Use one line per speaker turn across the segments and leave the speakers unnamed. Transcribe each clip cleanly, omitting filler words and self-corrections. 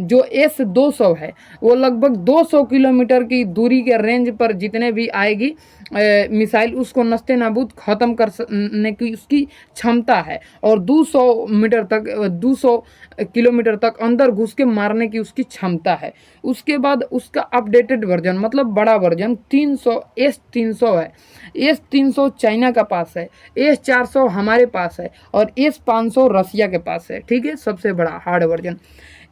जो S-200 है वो लगभग 200 किलोमीटर की दूरी के रेंज पर जितने भी आएगी मिसाइल उसको नस्ते नाबूद ख़त्म करने की उसकी क्षमता है। और 200 किलोमीटर तक अंदर घुस के मारने की उसकी क्षमता है। उसके बाद उसका अपडेटेड वर्जन मतलब बड़ा वर्जन 300 S-300 है। S-300 चाइना का पास है, S-400 हमारे पास है और S-500 रसिया के पास है। ठीक है, सबसे बड़ा हार्ड वर्जन।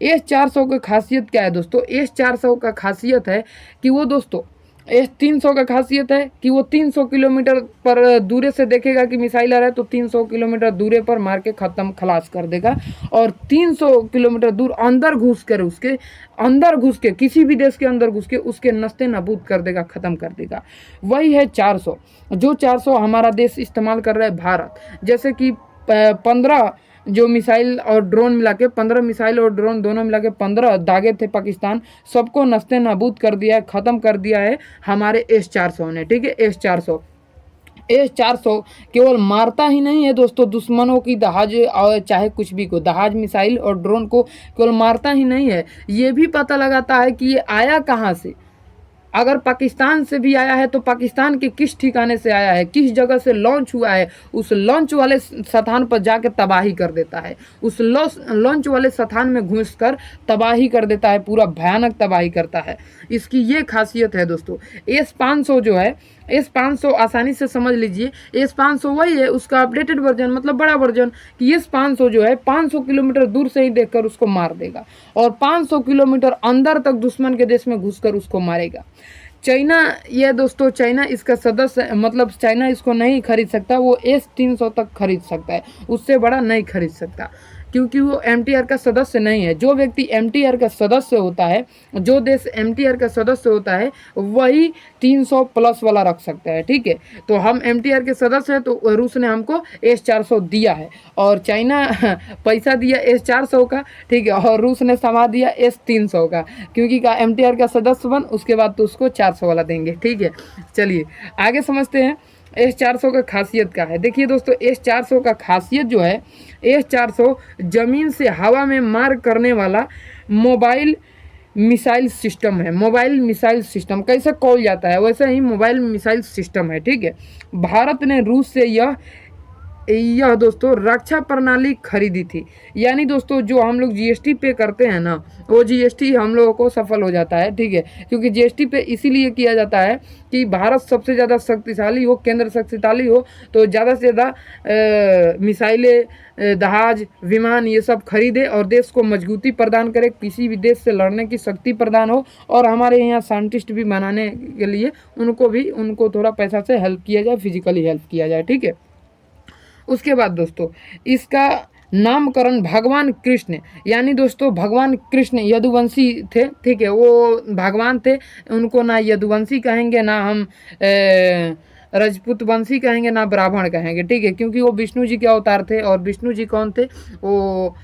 S-400 की खासियत क्या है दोस्तों? S-400 का खासियत है कि वो दोस्तों S-300 का खासियत है कि वो 300 किलोमीटर पर दूरे से देखेगा कि मिसाइल आ रहा है तो 300 किलोमीटर दूरे पर मार के ख़त्म खलास कर देगा। और 300 किलोमीटर दूर अंदर घुस कर उसके अंदर घुस के किसी भी देश के अंदर घुस के उसके नस्ते नाबूद कर देगा, ख़त्म कर देगा। वही है 400, जो 400 हमारा देश इस्तेमाल कर रहा है भारत। जैसे कि 15 जो मिसाइल और ड्रोन मिला के 15 मिसाइल और ड्रोन दोनों मिला के 15 दागे थे पाकिस्तान, सबको नस्ते नाबूद कर दिया है, ख़त्म कर दिया है हमारे S-400 ने। ठीक है, S-400 केवल मारता ही नहीं है दोस्तों दुश्मनों की जहाज और चाहे कुछ भी को, जहाज मिसाइल और ड्रोन को केवल मारता ही नहीं है, ये भी पता लगाता है कि ये आया कहाँ से। अगर पाकिस्तान से भी आया है तो पाकिस्तान के किस ठिकाने से आया है, किस जगह से लॉन्च हुआ है, उस लॉन्च वाले स्थान पर जाकर तबाही कर देता है। उस लॉन्च वाले स्थान में घुसकर तबाही कर देता है, पूरा भयानक तबाही करता है। इसकी ये खासियत है दोस्तों। S-500 जो है, S-500 आसानी से समझ लीजिए, S-500 वही है उसका अपडेटेड वर्जन मतलब बड़ा वर्जन कि S-500 जो है 500 किलोमीटर दूर से ही देखकर उसको मार देगा और 500 किलोमीटर अंदर तक दुश्मन के देश में घुसकर उसको मारेगा। चाइना, ये दोस्तों चाइना इसका सदस्य मतलब चाइना इसको नहीं खरीद सकता, वो S-300 तक खरीद सकता है, उससे बड़ा नहीं खरीद सकता क्योंकि वो MTR का सदस्य नहीं है। जो व्यक्ति MTR का सदस्य होता है, जो देश MTR का सदस्य होता है वही 300 प्लस वाला रख सकता है। ठीक है, तो हम MTR के सदस्य हैं तो रूस ने हमको S-400 दिया है और चाइना पैसा दिया S-400 का। ठीक है, और रूस ने समा दिया S-300 का क्योंकि का MTR का सदस्य बन, उसके बाद तो उसको 400 वाला देंगे। ठीक है, चलिए आगे समझते हैं S-400 का खासियत क्या है। देखिए दोस्तों, S-400 का खासियत जो है, S-400 ज़मीन से हवा में मार करने वाला मोबाइल मिसाइल सिस्टम है। मोबाइल मिसाइल सिस्टम कैसे कॉल जाता है वैसे ही मोबाइल मिसाइल सिस्टम है। ठीक है, भारत ने रूस से यह दोस्तों रक्षा प्रणाली खरीदी थी। यानी दोस्तों जो हम लोग GST पे करते हैं ना, वो GST हम लोगों को सफल हो जाता है। ठीक है, क्योंकि GST पे इसीलिए किया जाता है कि भारत सबसे ज़्यादा शक्तिशाली हो, केंद्र शक्तिशाली हो, तो ज़्यादा से ज़्यादा मिसाइलें, जहाज, विमान ये सब खरीदे और देश को मजबूती प्रदान करे, किसी भी देश से लड़ने की शक्ति प्रदान हो। और हमारे यहाँ साइंटिस्ट भी बनाने के लिए उनको थोड़ा पैसा से हेल्प किया जाए, फिजिकली हेल्प किया जाए। ठीक है, उसके बाद दोस्तों इसका नामकरण भगवान कृष्ण, यानी दोस्तों भगवान कृष्ण यदुवंशी थे। ठीक है, वो भगवान थे, उनको ना यदुवंशी कहेंगे, ना हम राजपूत वंशी कहेंगे, ना ब्राह्मण कहेंगे। ठीक है, क्योंकि वो विष्णु जी के अवतार थे और विष्णु जी कौन थे वो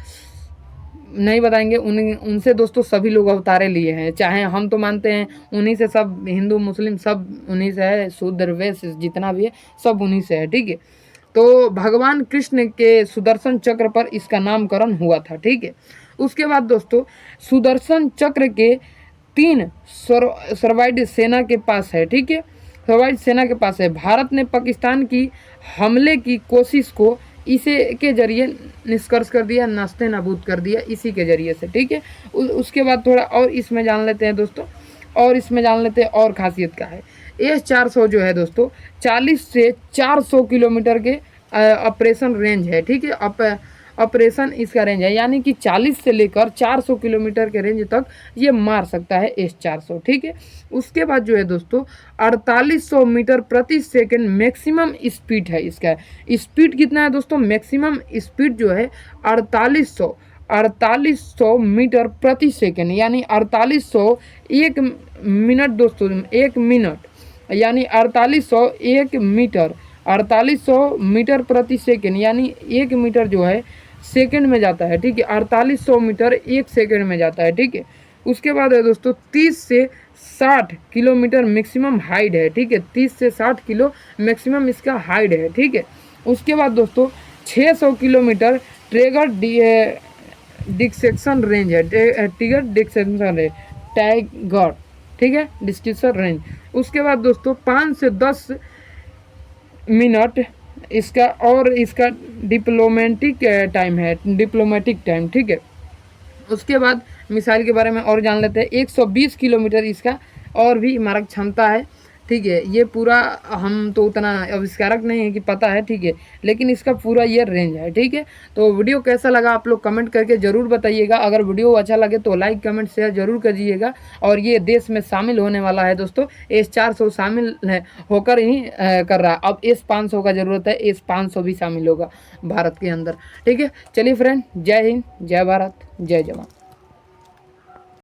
नहीं बताएंगे। उनसे दोस्तों सभी लोग अवतारे लिए हैं, चाहे हम तो मानते हैं उन्हीं से, सब हिंदू मुस्लिम सब उन्हीं से है, शूद्र वैश्य जितना भी है सब उन्हीं से है। ठीक है, तो भगवान कृष्ण के सुदर्शन चक्र पर इसका नामकरण हुआ था। ठीक है, उसके बाद दोस्तों सुदर्शन चक्र के 3 सर्वाइड सेना के पास है। ठीक है, सर्वाइड सेना के पास है। भारत ने पाकिस्तान की हमले की कोशिश को इसे के जरिए निष्कर्ष कर दिया, नास्ते नाबूद कर दिया इसी के जरिए से। ठीक है, उसके बाद थोड़ा और इसमें जान लेते हैं दोस्तों, और खासियत क्या है। S-400 जो है दोस्तों 40 से 400 किलोमीटर के ऑपरेशन रेंज है। ठीक है, ऑपरेशन इसका रेंज है, यानी कि 40 से लेकर 400 किलोमीटर के रेंज तक ये मार सकता है S-400। ठीक है, उसके बाद जो है दोस्तों 4800 मीटर प्रति सेकंड मैक्सिमम स्पीड है इसका। स्पीड कितना है दोस्तों? मैक्सिमम स्पीड जो है 4800 मीटर प्रति सेकंड, यानी 4800 एक मिनट दोस्तों, 1 मिनट यानी 4800 मीटर प्रति सेकंड, यानी 1 मीटर जो है सेकंड में जाता है। ठीक है, 4800 मीटर 1 सेकंड में जाता है। ठीक है, उसके बाद है दोस्तों 30 से 60 किलोमीटर मैक्सिमम हाइट है। ठीक है, 30 से 60 किलो मैक्सिमम इसका हाइट है। ठीक है, उसके बाद दोस्तों 600 किलोमीटर ट्रेगर डिसेक्शन रेंज है, टिगर डिसेक्शन है, टाइगर, ठीक है, डिस्क्रिप्शन रेंज। उसके बाद दोस्तों 5 से 10 मिनट इसका, और इसका डिप्लोमेटिक टाइम है, डिप्लोमेटिक टाइम, ठीक है। उसके बाद मिसाइल के बारे में और जान लेते हैं। 120 किलोमीटर इसका और भी मारक क्षमता है, ठीक है। ये पूरा हम तो उतना आविष्कारक नहीं है कि पता है, ठीक है, लेकिन इसका पूरा ये रेंज है, ठीक है। तो वीडियो कैसा लगा आप लोग कमेंट करके ज़रूर बताइएगा। अगर वीडियो अच्छा लगे तो लाइक कमेंट शेयर जरूर करिएगा। और ये देश में शामिल होने वाला है दोस्तों, S-400 शामिल है, होकर ही कर रहा है। अब S-500 का ज़रूरत है, S-500 भी शामिल होगा भारत के अंदर, ठीक है। चलिए फ्रेंड, जय हिंद, जय भारत, जय जवान।